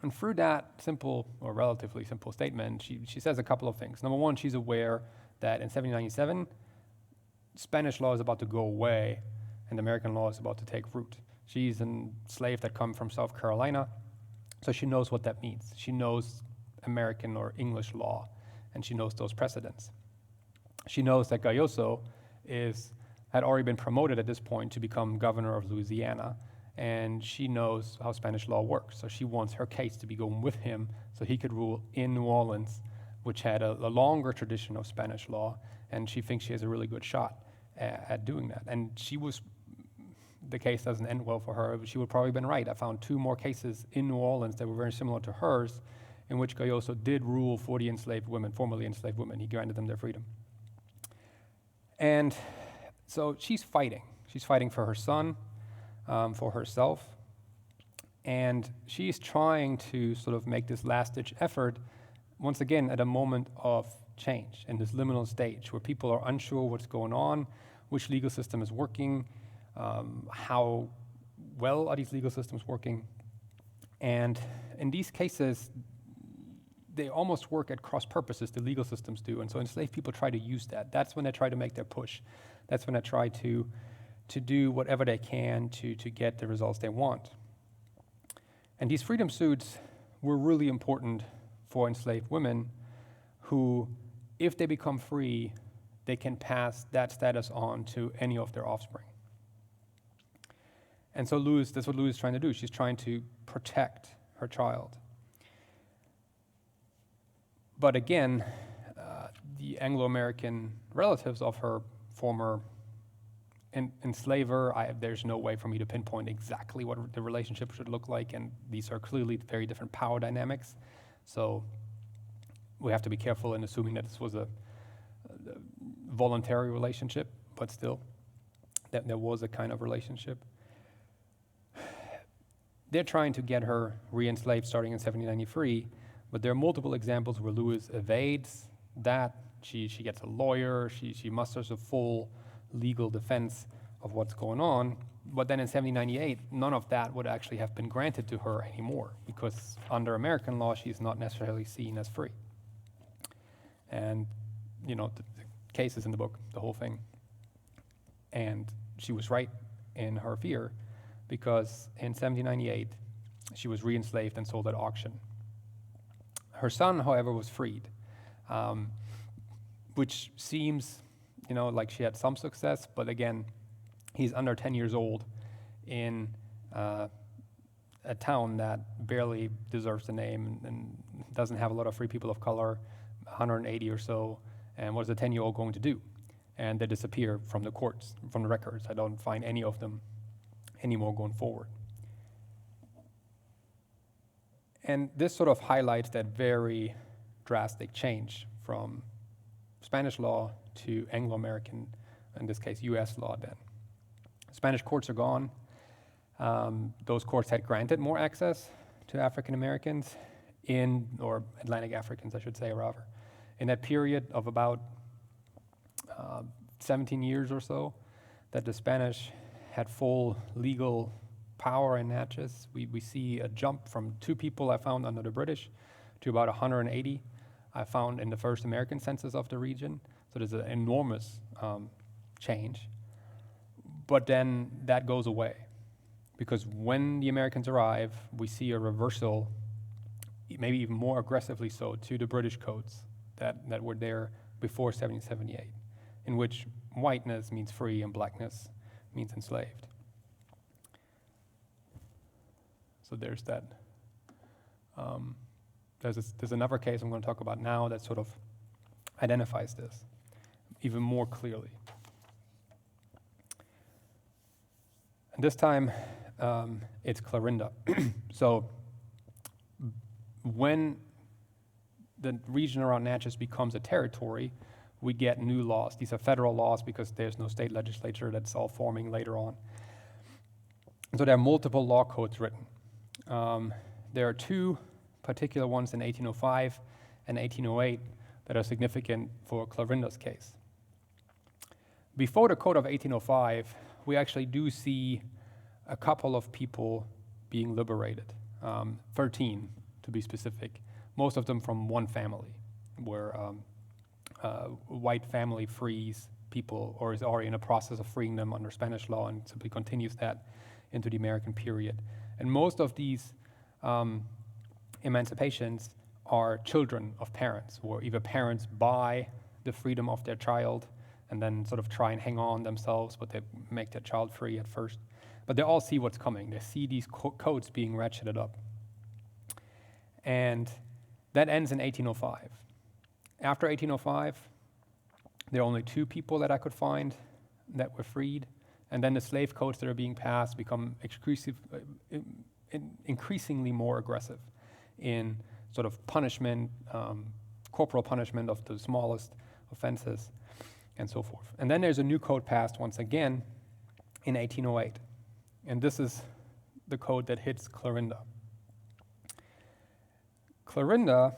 And through that simple, or relatively simple statement, she says a couple of things. Number one, she's aware that in 1797, Spanish law is about to go away, and American law is about to take root. She's a slave that come from South Carolina, so she knows what that means. She knows American or English law, and she knows those precedents. She knows that Galloso had already been promoted at this point to become governor of Louisiana, and she knows how Spanish law works. So she wants her case to be going with him so he could rule in New Orleans, which had a longer tradition of Spanish law, and she thinks she has a really good shot at doing that. And the case doesn't end well for her, but she would probably have been right. I found 2 more cases in New Orleans that were very similar to hers, in which Galloso did rule for the enslaved women, formerly enslaved women. He granted them their freedom. And so she's fighting. She's fighting for her son, for herself, and she's trying to sort of make this last-ditch effort, once again, at a moment of change, in this liminal stage, where people are unsure what's going on, which legal system is working, how well are these legal systems working. And in these cases, they almost work at cross purposes, the legal systems do, and so enslaved people try to use that. That's when they try to make their push. That's when they try to do whatever they can to get the results they want. And these freedom suits were really important for enslaved women who, if they become free, they can pass that status on to any of their offspring. And so that's what Louise is trying to do. She's trying to protect her child. But again, the Anglo-American relatives of her former enslaver, there's no way for me to pinpoint exactly what the relationship should look like, and these are clearly very different power dynamics. So we have to be careful in assuming that this was a voluntary relationship, but still, that there was a kind of relationship. They're trying to get her re-enslaved starting in 1793, but there are multiple examples where Louise evades that. She gets a lawyer, she musters a full legal defense of what's going on, but then in 1798, none of that would actually have been granted to her anymore, because under American law, she's not necessarily seen as free. And, the case is in the book, the whole thing. And she was right in her fear, because in 1798, she was re-enslaved and sold at auction. Her son, however, was freed, which seems, like she had some success, but again, he's under 10 years old in a town that barely deserves the name and doesn't have a lot of free people of color, 180 or so, and what is a 10-year-old going to do? And they disappear from the courts, from the records. I don't find any of them anymore going forward. And this sort of highlights that very drastic change from Spanish law to Anglo-American, in this case, U.S. law then. Spanish courts are gone. Those courts had granted more access to African Americans or Atlantic Africans, I should say, rather. In that period of about 17 years or so, that the Spanish had full legal power in Natchez. We see a jump from 2 people I found under the British to about 180 I found in the first American census of the region. So there's an enormous change. But then that goes away, because when the Americans arrive, we see a reversal, maybe even more aggressively so, to the British codes that were there before 1778, in which whiteness means free and blackness means enslaved. So there's that. There's another case I'm going to talk about now that sort of identifies this even more clearly. And this time, it's Clarinda. So when the region around Natchez becomes a territory, we get new laws. These are federal laws because there's no state legislature. That's all forming later on. So there are multiple law codes written. There are 2 particular ones in 1805 and 1808 that are significant for Clarinda's case. Before the Code of 1805, we actually do see a couple of people being liberated, 13 to be specific, most of them from one family, where a white family frees people or is already in a process of freeing them under Spanish law and simply continues that into the American period. And most of these emancipations are children of parents, or either parents buy the freedom of their child and then sort of try and hang on themselves, but they make their child free at first. But they all see what's coming. They see these codes being ratcheted up. And that ends in 1805. After 1805, there are only 2 people that I could find that were freed, and then the slave codes that are being passed become increasingly more aggressive in sort of punishment, corporal punishment of the smallest offenses. and so forth. And then there's a new code passed once again in 1808. And this is the code that hits Clarinda. Clarinda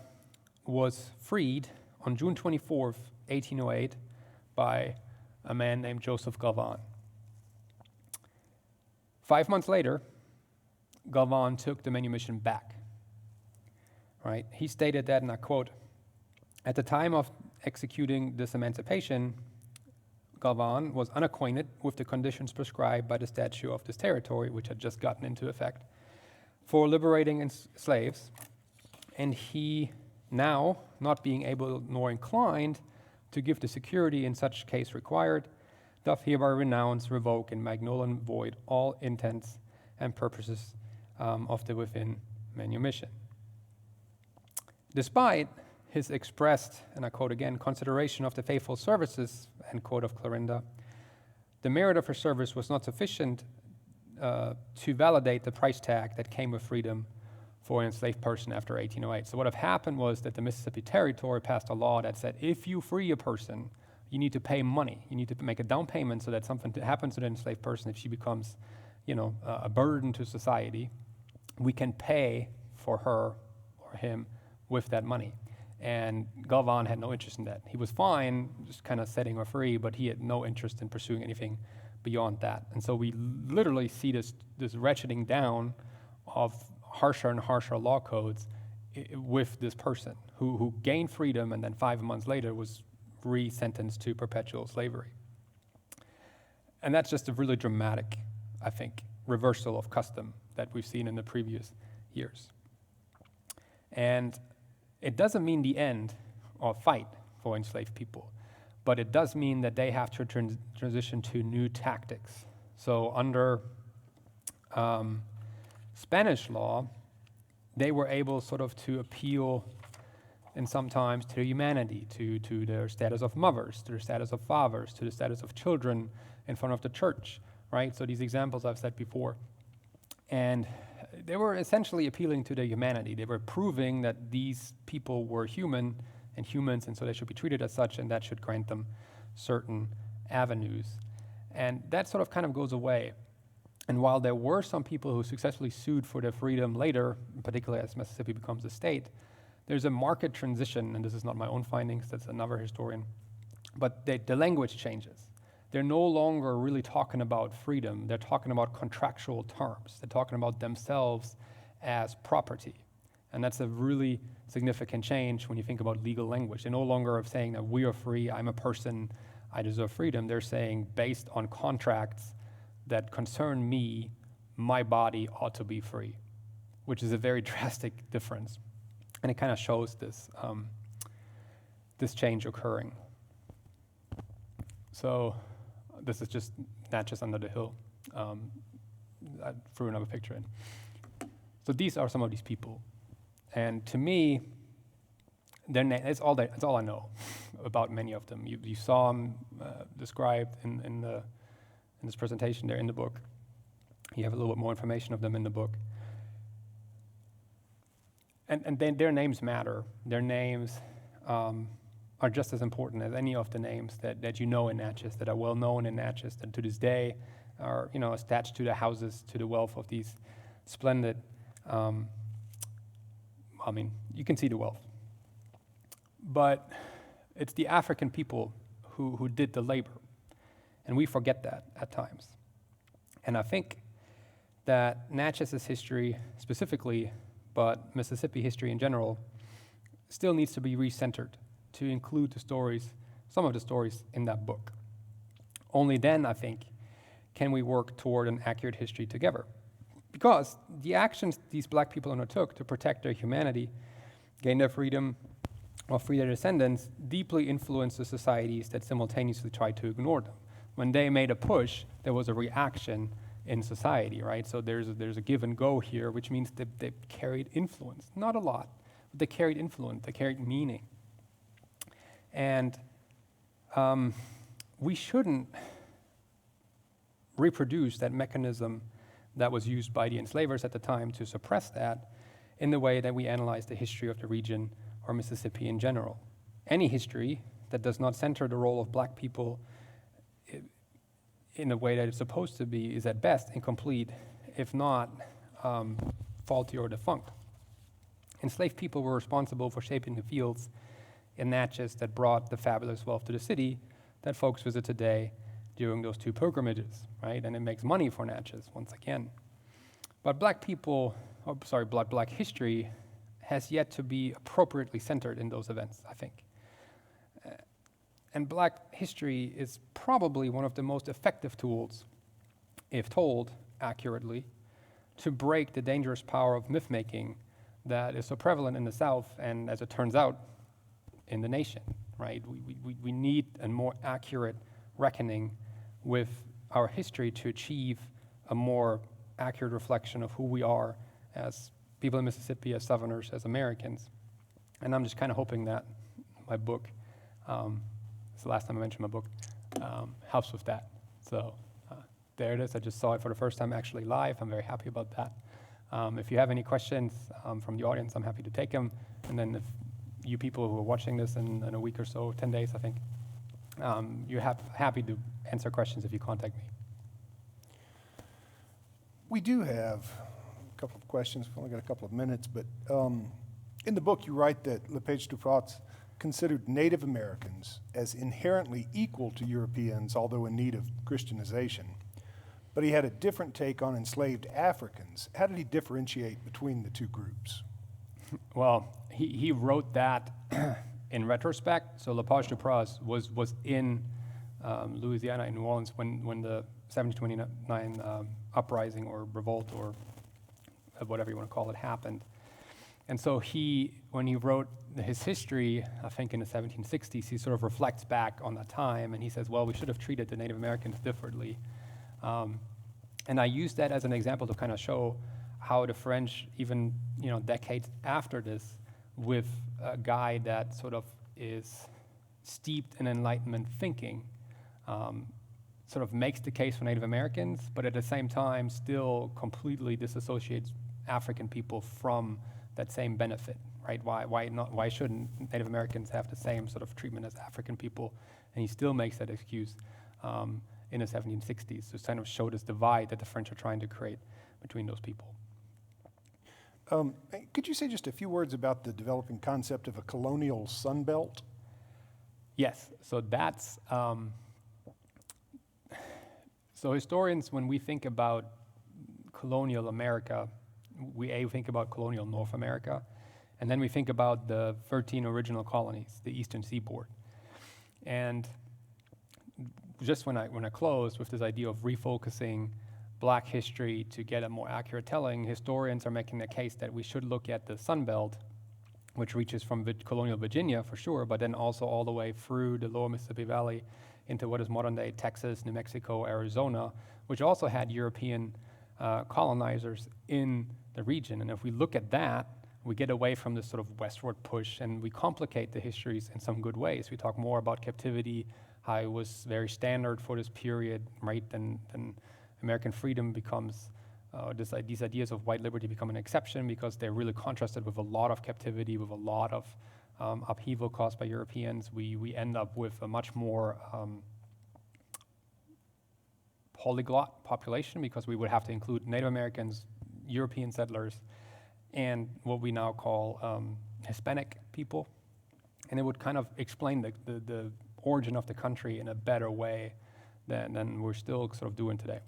was freed on June 24th, 1808, by a man named Joseph Galvan. 5 months later, Galvan took the manumission back. Right? He stated that, and I quote, "At the time of executing this emancipation, Galvan was unacquainted with the conditions prescribed by the statute of this territory," which had just gotten into effect, "for liberating slaves, and he now, not being able nor inclined to give the security in such case required, doth hereby renounce, revoke, and make null and void all intents and purposes of the within manumission." Despite his expressed, and I quote again, "consideration of the faithful services," end quote, of Clarinda, the merit of her service was not sufficient to validate the price tag that came with freedom for an enslaved person after 1808. So what had happened was that the Mississippi Territory passed a law that said if you free a person, you need to pay money. You need to make a down payment so that something happens to the enslaved person if she becomes, a burden to society. We can pay for her or him with that money. And Galvan had no interest in that. He was fine just kind of setting her free, but he had no interest in pursuing anything beyond that. And so we literally see this ratcheting down of harsher and harsher law codes with this person who gained freedom and then 5 months later was re-sentenced to perpetual slavery. And that's just a really dramatic, I think, reversal of custom that we've seen in the previous years. And it doesn't mean the end or fight for enslaved people, but it does mean that they have to transition to new tactics. So under Spanish law, they were able sort of to appeal and sometimes to humanity, to their status of mothers, to their status of fathers, to the status of children in front of the church, right? So these examples I've said before. And they were essentially appealing to their humanity. They were proving that these people were human and humans, and so they should be treated as such, and that should grant them certain avenues. And that sort of kind of goes away. And while there were some people who successfully sued for their freedom later, particularly as Mississippi becomes a state, there's a marked transition, and this is not my own findings, that's another historian, but the language changes. They're no longer really talking about freedom. They're talking about contractual terms. They're talking about themselves as property. And that's a really significant change when you think about legal language. They're no longer saying that we are free, I'm a person, I deserve freedom. They're saying based on contracts that concern me, my body ought to be free, which is a very drastic difference. And it kind of shows this, this change occurring. So this is just Natchez under the hill. I threw another picture in. So these are some of these people. And to me, it's all I know about many of them. You saw them described in this presentation. They're in the book. You have a little bit more information of them in the book. And then their names matter. Their names are just as important as any of the names that you know in Natchez, that are well known in Natchez, that to this day are attached to the houses, to the wealth of these splendid. You can see the wealth. But it's the African people who did the labor, and we forget that at times. And I think that Natchez's history specifically, but Mississippi history in general, still needs to be recentered to include the stories, some of the stories in that book. Only then, I think, can we work toward an accurate history together. Because the actions these black people undertook to protect their humanity, gain their freedom, or free their descendants, deeply influenced the societies that simultaneously tried to ignore them. When they made a push, there was a reaction in society, right? So there's a give and go here, which means that they carried influence. Not a lot, but they carried influence, they carried meaning. And we shouldn't reproduce that mechanism that was used by the enslavers at the time to suppress that in the way that we analyze the history of the region or Mississippi in general. Any history that does not center the role of black people in a way that it's supposed to be is at best incomplete, if not faulty or defunct. Enslaved people were responsible for shaping the fields in Natchez that brought the fabulous wealth to the city that folks visit today during those 2 pilgrimages, right? And it makes money for Natchez once again. But black history has yet to be appropriately centered in those events, I think. And black history is probably one of the most effective tools, if told accurately, to break the dangerous power of myth-making that is so prevalent in the South and, as it turns out, in the nation, right? We need a more accurate reckoning with our history to achieve a more accurate reflection of who we are as people in Mississippi, as Southerners, as Americans. And I'm just kind of hoping that my book, it's the last time I mentioned my book, helps with that. So there it is. I just saw it for the first time actually live. I'm very happy about that. If you have any questions from the audience, I'm happy to take them. And then if you people who are watching this in a week or so, 10 days, I think, you're happy to answer questions if you contact me. We do have a couple of questions. We've only got a couple of minutes, but in the book you write that Lepage Duprat considered Native Americans as inherently equal to Europeans, although in need of Christianization. But he had a different take on enslaved Africans. How did he differentiate between the 2 groups? Well, he wrote that in retrospect. So Lepage Duprat was in Louisiana, in New Orleans, when the 1729 uprising or revolt or whatever you want to call it happened. And so when he wrote his history, I think in the 1760s, he sort of reflects back on that time, and he says, well, we should have treated the Native Americans differently. And I use that as an example to kind of show how the French, even decades after this, with a guy that sort of is steeped in Enlightenment thinking, sort of makes the case for Native Americans, but at the same time still completely disassociates African people from that same benefit, right? Why shouldn't Native Americans have the same sort of treatment as African people? And he still makes that excuse in the 1760s to kind of show this divide that the French are trying to create between those people. Could you say just a few words about the developing concept of a colonial Sunbelt? Yes, so that's, so historians, when we think about colonial America, we think about colonial North America, and then we think about the 13 original colonies, the Eastern Seaboard. And just when I close with this idea of refocusing Black history to get a more accurate telling, historians are making the case that we should look at the Sun Belt, which reaches from colonial Virginia for sure, but then also all the way through the lower Mississippi Valley into what is modern-day Texas, New Mexico, Arizona, which also had European colonizers in the region. And if we look at that, we get away from this sort of westward push, and we complicate the histories in some good ways. We talk more about captivity, how it was very standard for this period, right? Then American freedom becomes, these ideas of white liberty become an exception because they're really contrasted with a lot of captivity, with a lot of upheaval caused by Europeans. We end up with a much more polyglot population because we would have to include Native Americans, European settlers, and what we now call Hispanic people. And it would kind of explain the origin of the country in a better way than we're still sort of doing today.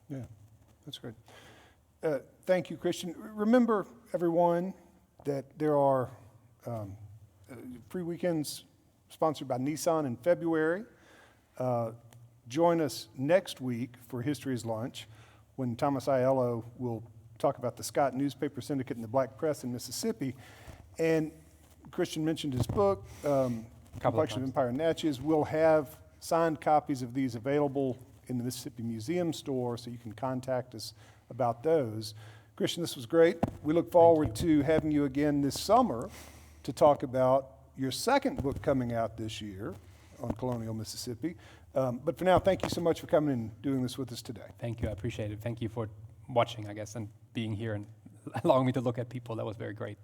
Yeah, that's great. Thank you, Christian. Remember, everyone, that there are free weekends sponsored by Nissan in February. Join us next week for History's Lunch when Thomas Aiello will talk about the Scott Newspaper Syndicate and the Black Press in Mississippi. And Christian mentioned his book, Complexion of Empire, Natchez. We'll have signed copies of these available in the Mississippi Museum store, so you can contact us about those. Christian, this was great. We look forward to having you again this summer to talk about your second book coming out this year on colonial Mississippi. But for now, thank you so much for coming and doing this with us today. Thank you, I appreciate it. Thank you for watching, I guess, and being here and allowing me to look at people. That was very great.